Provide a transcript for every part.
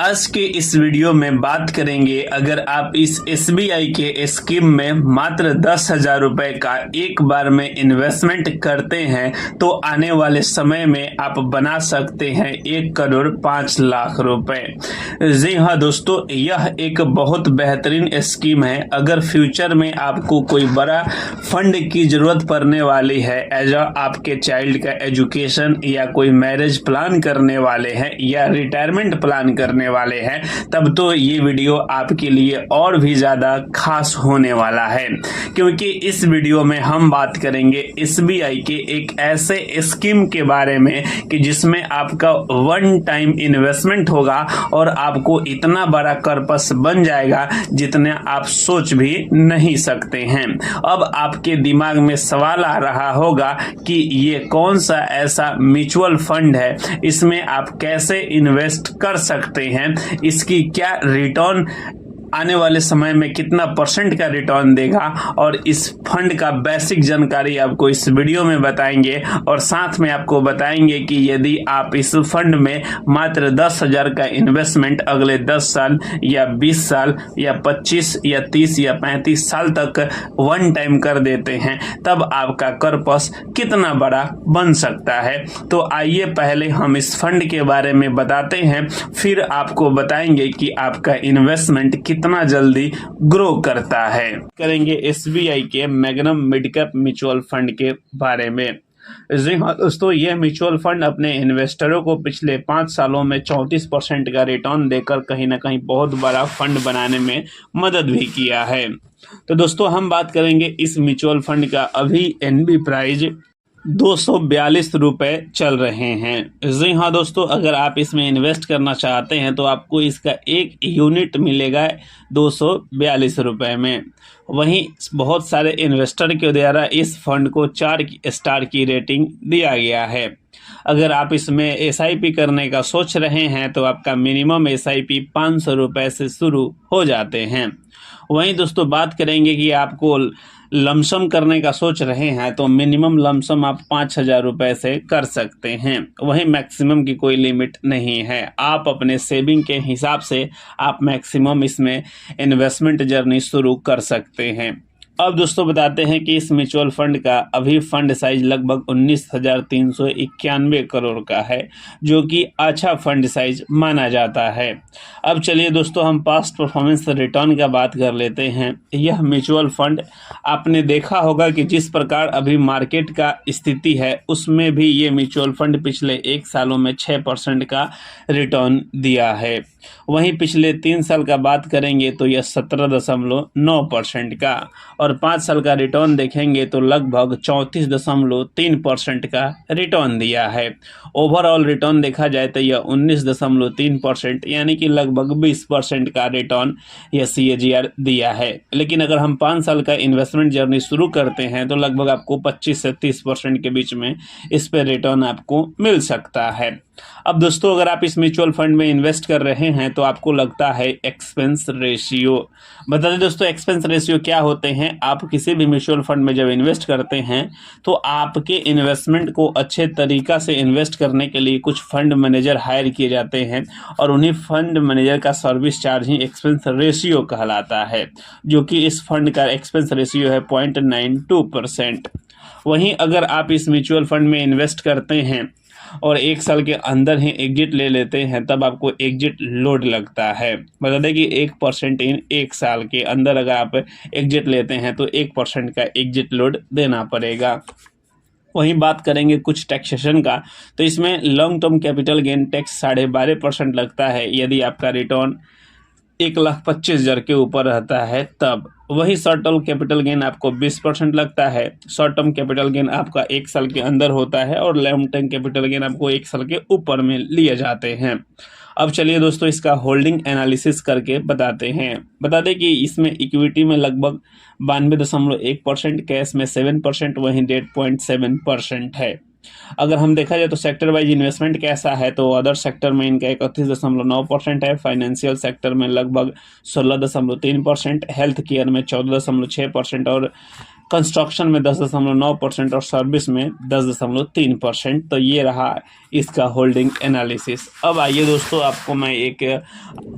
आज के इस वीडियो में बात करेंगे, अगर आप इस SBI के स्कीम में मात्र 10,000 रुपए का एक बार में इन्वेस्टमेंट करते हैं तो आने वाले समय में आप बना सकते हैं 1,05,00,000 रुपए। जी हाँ दोस्तों, यह एक बहुत बेहतरीन स्कीम है। अगर फ्यूचर में आपको कोई बड़ा फंड की जरूरत पड़ने वाली है एज आपके चाइल्ड का एजुकेशन, या कोई मैरिज प्लान करने वाले हैं, या रिटायरमेंट प्लान करने वाले हैं, तब तो ये वीडियो आपके लिए और भी ज्यादा खास होने वाला है, क्योंकि इस वीडियो में हम बात करेंगे SBI के एक ऐसे स्कीम के बारे में कि जिसमें आपका वन टाइम इन्वेस्टमेंट होगा और आपको इतना बड़ा कर्पस बन जाएगा जितने आप सोच भी नहीं सकते हैं। अब आपके दिमाग में सवाल आ रहा होगा कि ये कौन सा ऐसा म्यूचुअल फंड है, इसमें आप कैसे इन्वेस्ट कर सकते हैं, इसकी क्या रिटर्न आने वाले समय में कितना % का रिटर्न देगा, और इस फंड का बेसिक जानकारी आपको इस वीडियो में बताएंगे। और साथ में आपको बताएंगे कि यदि आप इस फंड में मात्र 10,000 का इन्वेस्टमेंट अगले 10 साल या 20 साल या 25 या 30 या 35 साल तक वन टाइम कर देते हैं, तब आपका कर्पस कितना बड़ा बन सकता है। तो आइए पहले हम इस फंड के बारे में बताते हैं, फिर आपको बताएंगे कि आपका इन्वेस्टमेंट कितना जल्दी ग्रो करता है। करेंगे SBI के magnum mid cap mutual fund के बारे में। जी हाँ दोस्तों, यह म्यूचुअल फंड अपने इन्वेस्टरों को पिछले 5 सालों में 34% का रिटर्न देकर कहीं ना कहीं बहुत बड़ा फंड बनाने में मदद भी किया है। तो दोस्तों, हम बात करेंगे इस म्यूचुअल फंड का अभी NB प्राइज 242 रुपए चल रहे हैं। जी हाँ दोस्तों, अगर आप इसमें इन्वेस्ट करना चाहते हैं तो आपको इसका एक यूनिट मिलेगा 242 रुपए में। वहीं बहुत सारे इन्वेस्टर के द्वारा इस फंड को 4 स्टार की रेटिंग दिया गया है। अगर आप इसमें SIP करने का सोच रहे हैं तो आपका मिनिमम SIP 500 रुपए से शुरू हो जाते हैं। वहीं दोस्तों, बात करेंगे कि आपको लमसम करने का सोच रहे हैं तो मिनिमम लमसम आप 5,000 रुपए से कर सकते हैं। वहीं मैक्सिमम की कोई लिमिट नहीं है, आप अपने सेविंग के हिसाब से आप मैक्सिमम इसमें इन्वेस्टमेंट जर्नी शुरू कर सकते हैं। अब दोस्तों बताते हैं कि इस म्यूचुअल फंड का अभी फंड साइज लगभग 19,391 करोड़ का है, जो कि अच्छा फंड साइज माना जाता है। अब चलिए दोस्तों, हम पास्ट परफॉर्मेंस रिटर्न का बात कर लेते हैं। यह म्यूचुअल फंड आपने देखा होगा कि जिस प्रकार अभी मार्केट का स्थिति है, उसमें भी ये म्यूचुअल फंड पिछले 1 सालों में 6% का रिटर्न दिया है। वहीं पिछले 3 साल का बात करेंगे तो यह 17.9% का, और 5 साल का रिटर्न देखेंगे तो लगभग 34.3% का रिटर्न दिया है। ओवरऑल रिटर्न देखा जाए तो यह 19.3%, यानी कि लगभग 20% का रिटर्न यह CAGR दिया है। लेकिन अगर हम 5 साल का इन्वेस्टमेंट जर्नी शुरू करते हैं तो लगभग आपको 25 से 30% के बीच में इस पर रिटर्न आपको मिल सकता है। अब दोस्तों, अगर आप इस म्यूचुअल फंड में इन्वेस्ट कर रहे हैं तो आपको लगता है एक्सपेंस रेशियो। बता दें दोस्तों, एक्सपेंस रेशियो क्या होते हैं। आप किसी भी म्यूचुअल फंड में जब इन्वेस्ट करते हैं तो आपके इन्वेस्टमेंट को अच्छे तरीका से इन्वेस्ट करने के लिए कुछ फंड मैनेजर हायर किए जाते हैं, और उन्हीं फंड मैनेजर का सर्विस चार्ज ही एक्सपेंस रेशियो कहलाता है, जो कि इस फंड का एक्सपेंस रेशियो है 0.92%। वहीं अगर आप इस म्यूचुअल फंड में इन्वेस्ट करते हैं और 1 साल के अंदर ही एग्जिट ले लेते हैं, तब आपको एग्जिट लोड लगता है। बता दें कि 1% इन 1 साल के अंदर अगर आप एग्जिट लेते हैं तो 1% का एग्जिट लोड देना पड़ेगा। वहीं बात करेंगे कुछ टैक्सेशन का, तो इसमें long term capital gain tax 12.5% लगता है यदि आपका रिटर्न 1,25,000 के ऊपर रहता है तब। वही शॉर्ट टर्म कैपिटल गेन आपको 20% लगता है। शॉर्ट टर्म कैपिटल गेन आपका 1 साल के अंदर होता है, और लॉन्ग टर्म कैपिटल गेन आपको 1 साल के ऊपर में लिए जाते हैं। अब चलिए दोस्तों, इसका होल्डिंग एनालिसिस करके बताते हैं। बता दें कि इसमें इक्विटी में लगभग 92.1%, कैश में 7%, वहीं डेट 0.7% है। अगर हम देखा जाए तो सेक्टर वाइज इन्वेस्टमेंट कैसा है, तो अदर सेक्टर में इनका 31.9% है, फाइनेंशियल सेक्टर में लगभग 16.3%, हेल्थ केयर में 14.6% और कंस्ट्रक्शन में 10.9% और सर्विस में 10.3%। तो ये रहा इसका होल्डिंग एनालिसिस। अब आइए दोस्तों, आपको मैं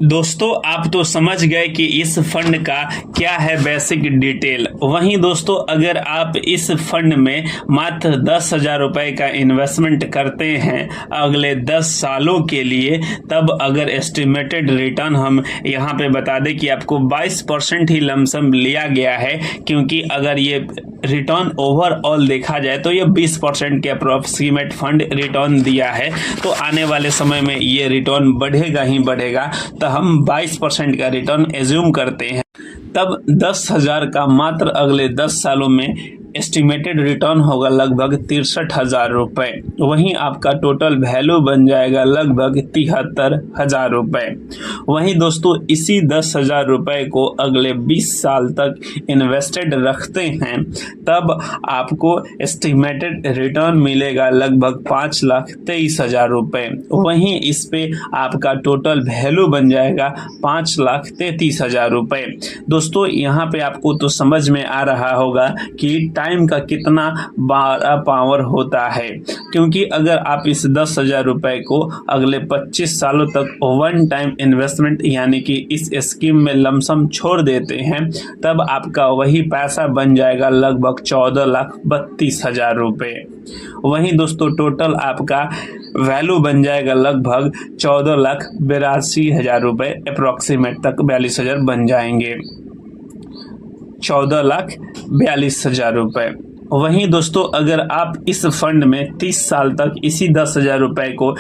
दोस्तों आप तो समझ गए कि इस फंड का क्या है बेसिक डिटेल। वहीं दोस्तों अगर आप इस फंड में मात्र 10,000 रुपए का इन्वेस्टमेंट करते हैं अगले 10 सालों के लिए, तब अगर एस्टिमेटेड रिटर्न हम यहाँ पे बता दें कि आपको 22% ही लमसम लिया गया है, क्योंकि अगर ये रिटर्न ओवरऑल देखा जाए तो ये 20% के अप्रोक्सीमेट फंड रिटर्न दिया है। तो आने वाले समय में ये रिटर्न बढ़ेगा ही बढ़ेगा। तो हम 22% का रिटर्न एज्यूम करते हैं, तब 10,000 का मात्र अगले 10 सालों में एस्टिमेटेड रिटर्न होगा लगभग 63,000 रुपए। वहीं आपका टोटल वैल्यू बन जाएगा लगभग 73,000 रुपए। वहीं दोस्तों इसी 10,000 रुपए को अगले 20 साल तक इन्वेस्टेड रखते हैं, तब आपको एस्टिमेटेड रिटर्न मिलेगा लगभग 5,23,000 रुपए। वहीं इस पे आपका टोटल वैल्यू बन जाएगा 5,33,000 रुपए। दोस्तों यहाँ पे आपको तो समझ में आ रहा होगा कि टाइम का कितना बड़ा पावर होता है, क्योंकि अगर आप इस 10,000 रुपए को अगले 25 सालों तक वन टाइम इन्वेस्टमेंट यानी कि इस स्कीम में लमसम छोड़ देते हैं, तब आपका वही पैसा बन जाएगा लगभग 14,32,000 रुपए। वहीं दोस्तों टोटल आपका वैल्यू बन जाएगा लगभग 14,82,000 रुपए, अप्रोक्सीमेट तक 42,000 बन जाएंगे, 14,42,000 रुपए। वहीं दोस्तों अगर आप इस फंड में 30 साल तक इसी 10,000 रुपए को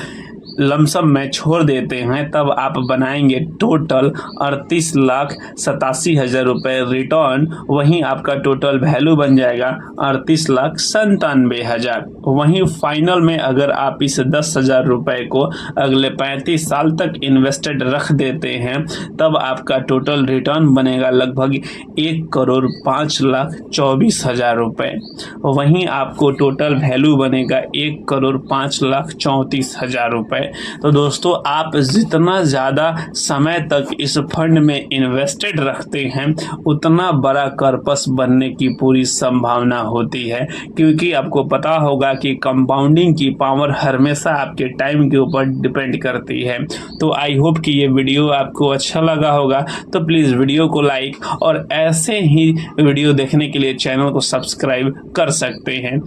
लमसम में छोड़ देते हैं, तब आप बनाएंगे टोटल 38,87,000 रुपए रिटर्न। वहीं आपका टोटल वैल्यू बन जाएगा 38,97,000। वहीं फाइनल में अगर आप इस 10,000 रुपए को अगले 35 साल तक इन्वेस्टेड रख देते हैं, तब आपका टोटल रिटर्न बनेगा लगभग 1,05,24,000 रुपए। वहीं आपको टोटल वैल्यू बनेगा 1,05,34,000 रुपए। तो दोस्तों आप जितना ज़्यादा समय तक इस फंड में इन्वेस्टेड रखते हैं, उतना बड़ा कर्पस बनने की पूरी संभावना होती है, क्योंकि आपको पता होगा कि कंपाउंडिंग की पावर हमेशा आपके टाइम के ऊपर डिपेंड करती है। तो आई होप कि ये वीडियो आपको अच्छा लगा होगा। तो प्लीज़ वीडियो को लाइक और ऐसे ही वीडियो देखने के लिए चैनल को सब्सक्राइब कर सकते हैं।